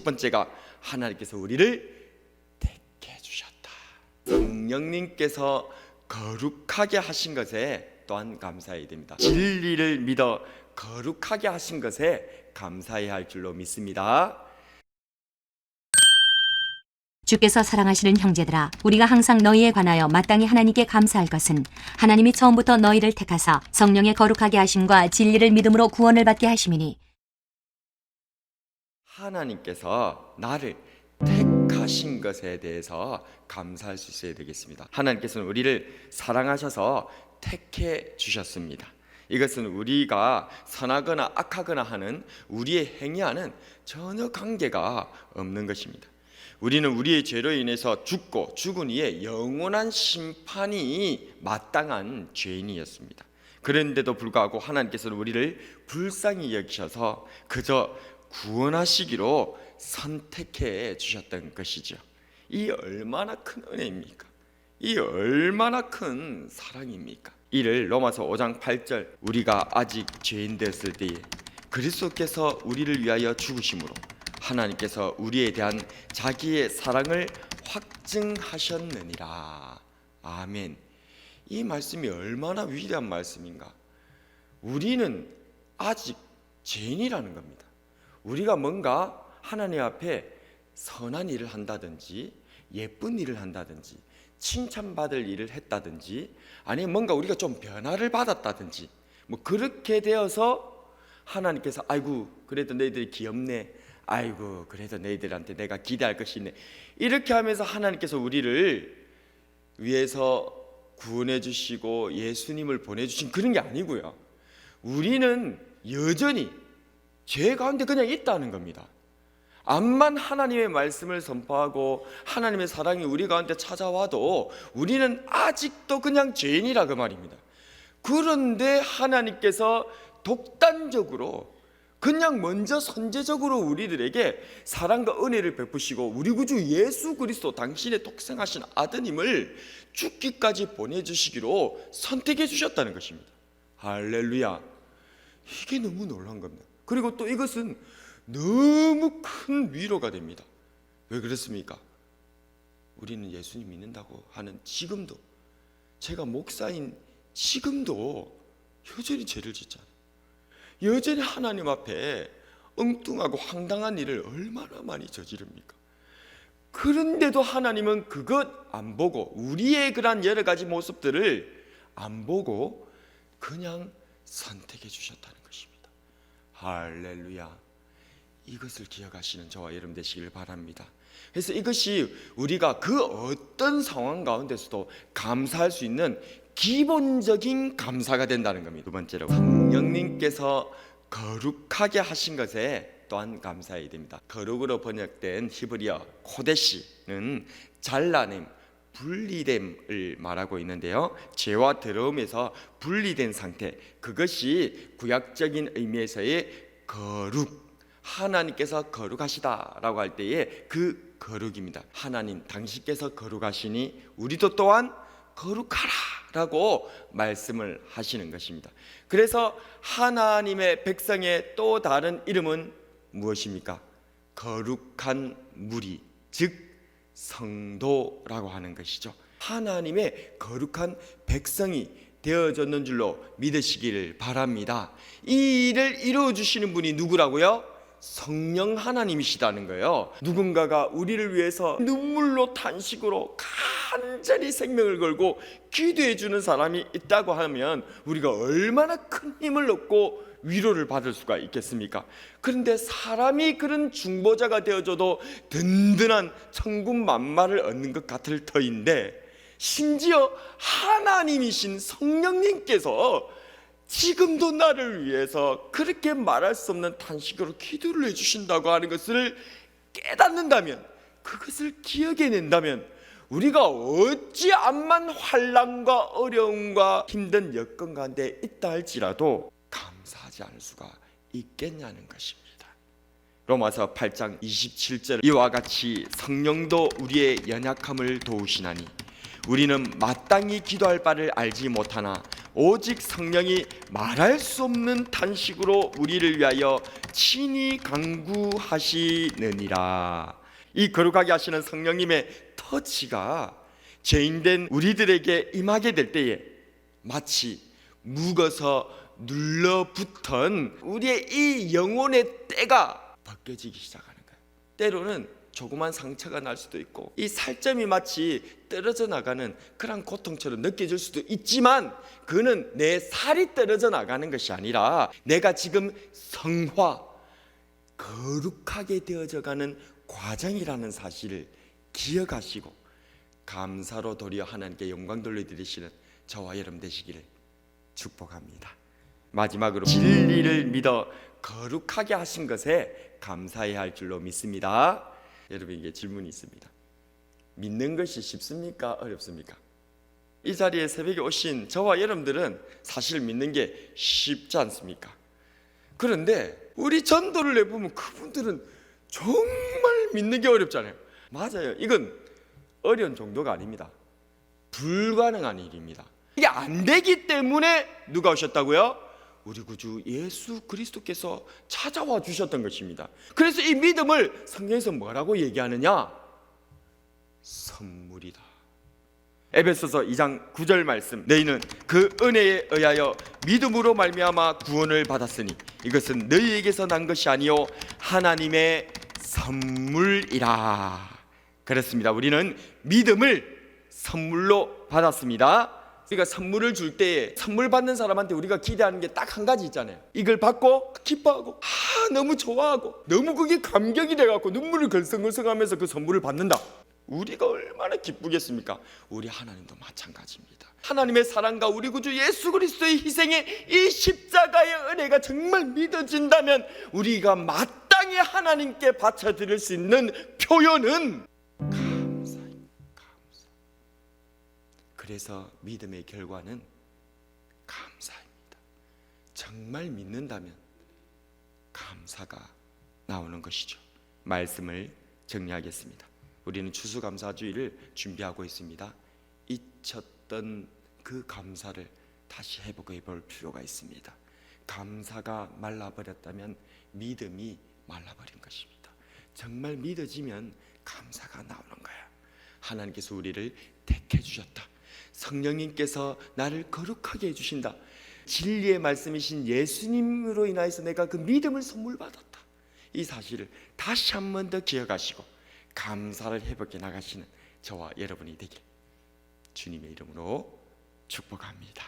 첫 번째가 하나님께서 우리를 택해 주셨다. 성령님께서 거룩하게 하신 것에 또한 감사해야 됩니다. 진리를 믿어 거룩하게 하신 것에 감사해야 할 줄로 믿습니다. 주께서 사랑하시는 형제들아, 우리가 항상 너희에 관하여 마땅히 하나님께 감사할 것은 하나님이 처음부터 너희를 택하사 성령의 거룩하게 하심과 진리를 믿음으로 구원을 받게 하심이니. 하나님께서 나를 택하신 것에 대해서 감사할 수 있어야 되겠습니다. 하나님께서는 우리를 사랑하셔서 택해 주셨습니다. 이것은 우리가 선하거나 악하거나 하는 우리의 행위와는 전혀 관계가 없는 것입니다. 우리는 우리의 죄로 인해서 죽고 죽은 이에 영원한 심판이 마땅한 죄인이었습니다. 그런데도 불구하고 하나님께서는 우리를 불쌍히 여기셔서 그저 구원하시기로 선택해 주셨던 것이죠. 이 얼마나 큰 은혜입니까? 이 얼마나 큰 사랑입니까? 이를 로마서 5장 8절, 우리가 아직 죄인 됐을 때에 그리스도께서 우리를 위하여 죽으심으로 하나님께서 우리에 대한 자기의 사랑을 확증하셨느니라. 아멘. 이 말씀이 얼마나 위대한 말씀인가. 우리는 아직 죄인이라는 겁니다. 우리가 뭔가 하나님 앞에 선한 일을 한다든지 예쁜 일을 한다든지 칭찬받을 일을 했다든지 아니면 뭔가 우리가 좀 변화를 받았다든지 뭐 그렇게 되어서 하나님께서 아이고 그래도 너희들이 귀엽네, 아이고 그래도 너희들한테 내가 기대할 것이 있네, 이렇게 하면서 하나님께서 우리를 위해서 구원해 주시고 예수님을 보내주신 그런 게 아니고요. 우리는 여전히 죄 가운데 그냥 있다는 겁니다. 암만 하나님의 말씀을 선포하고 하나님의 사랑이 우리 가운데 찾아와도 우리는 아직도 그냥 죄인이라 그 말입니다. 그런데 하나님께서 독단적으로 그냥 먼저 선제적으로 우리들에게 사랑과 은혜를 베푸시고 우리 구주 예수 그리스도 당신의 독생하신 아드님을 죽기까지 보내주시기로 선택해 주셨다는 것입니다. 할렐루야. 이게 너무 놀라운 겁니다. 그리고 또 이것은 너무 큰 위로가 됩니다. 왜 그렇습니까? 우리는 예수님 믿는다고 하는 지금도, 제가 목사인 지금도 여전히 죄를 짓잖아요. 여전히 하나님 앞에 엉뚱하고 황당한 일을 얼마나 많이 저지릅니까? 그런데도 하나님은 그것 안 보고, 우리의 그런 여러 가지 모습들을 안 보고 그냥 선택해 주셨다는 것입니다. 할렐루야. 이것을 기억하시는 저와 여러분 되시길 바랍니다. 그래서 이것이 우리가 그 어떤 상황 가운데서도 감사할 수 있는 기본적인 감사가 된다는 겁니다. 두 번째로 성령님께서 거룩하게 하신 것에 또한 감사해야 됩니다. 거룩으로 번역된 히브리어 코데시는 잘라냄, 분리됨을 말하고 있는데요, 죄와 더러움에서 분리된 상태, 그것이 구약적인 의미에서의 거룩, 하나님께서 거룩하시다라고 할 때에 그 거룩입니다. 하나님 당신께서 거룩하시니 우리도 또한 거룩하라라고 말씀을 하시는 것입니다. 그래서 하나님의 백성의 또 다른 이름은 무엇입니까? 거룩한 무리, 즉 성도라고 하는 것이죠. 하나님의 거룩한 백성이 되어졌는 줄로 믿으시기를 바랍니다. 이 일을 이루어주시는 분이 누구라고요? 성령 하나님이시다는 거예요. 누군가가 우리를 위해서 눈물로 탄식으로 간절히 생명을 걸고 기도해 주는 사람이 있다고 하면 우리가 얼마나 큰 힘을 얻고 위로를 받을 수가 있겠습니까? 그런데 사람이 그런 중보자가 되어줘도 든든한 천군만마를 얻는 것 같을 터인데, 심지어 하나님이신 성령님께서 지금도 나를 위해서 그렇게 말할 수 없는 탄식으로 기도를 해주신다고 하는 것을 깨닫는다면, 그것을 기억해낸다면 우리가 어찌 암만 환난과 어려움과 힘든 여건 가운데 있다 할지라도 감사하지 않을 수가 있겠냐는 것입니다. 로마서 8장 27절, 이와 같이 성령도 우리의 연약함을 도우시나니 우리는 마땅히 기도할 바를 알지 못하나 오직 성령이 말할 수 없는 탄식으로 우리를 위하여 친히 간구하시느니라. 이 거룩하게 하시는 성령님의 터치가 죄인된 우리들에게 임하게 될 때에 마치 묵어서 눌러붙은 우리의 이 영혼의 때가 벗겨지기 시작하는 거예요. 때로는 조그만 상처가 날 수도 있고 이 살점이 마치 떨어져 나가는 그런 고통처럼 느껴질 수도 있지만, 그는 내 살이 떨어져 나가는 것이 아니라 내가 지금 성화, 거룩하게 되어져가는 과정이라는 사실을 기억하시고 감사로 도리어 하나님께 영광 돌려드리시는 저와 여러분 되시기를 축복합니다. 마지막으로 진리를 믿어 거룩하게 하신 것에 감사해야 할 줄로 믿습니다. 여러분에게 질문이 있습니다. 믿는 것이 쉽습니까? 어렵습니까? 이 자리에 새벽에 오신 저와 여러분들은 사실 믿는 게 쉽지 않습니까? 그런데 우리 전도를 내보면 그분들은 정말 믿는 게 어렵잖아요. 맞아요. 이건 어려운 정도가 아닙니다. 불가능한 일입니다. 이게 안 되기 때문에 누가 오셨다고요? 우리 구주 예수 그리스도께서 찾아와 주셨던 것입니다. 그래서 이 믿음을 성경에서 뭐라고 얘기하느냐? 선물이다. 에베소서 2장 9절 말씀, 너희는 그 은혜에 의하여 믿음으로 말미암아 구원을 받았으니 이것은 너희에게서 난 것이 아니요 하나님의 선물이라. 그렇습니다. 우리는 믿음을 선물로 받았습니다. 우리가 선물을 줄 때 선물 받는 사람한테 우리가 기대하는 게 딱 한 가지 있잖아요. 이걸 받고 기뻐하고 너무 좋아하고 너무 그게 감격이 돼갖고 눈물을 걸성걸성하면서 그 선물을 받는다. 우리가 얼마나 기쁘겠습니까? 우리 하나님도 마찬가지입니다. 하나님의 사랑과 우리 구주 예수 그리스도의 희생의 이 십자가의 은혜가 정말 믿어진다면 우리가 마땅히 하나님께 바쳐드릴 수 있는 표현은 감사입니다. 감사. 그래서 믿음의 결과는 감사입니다. 정말 믿는다면 감사가 나오는 것이죠. 말씀을 정리하겠습니다. 우리는 추수감사주의를 준비하고 있습니다. 잊혔던 그 감사를 다시 회복해 볼 필요가 있습니다. 감사가 말라버렸다면 믿음이 말라버린 것입니다. 정말 믿어지면 감사가 나오는 거야. 하나님께서 우리를 택해 주셨다. 성령님께서 나를 거룩하게 해주신다. 진리의 말씀이신 예수님으로 인하여서 내가 그 믿음을 선물 받았다. 이 사실을 다시 한 번 더 기억하시고 감사를 회복해 나가시는 저와 여러분이 되길 주님의 이름으로 축복합니다.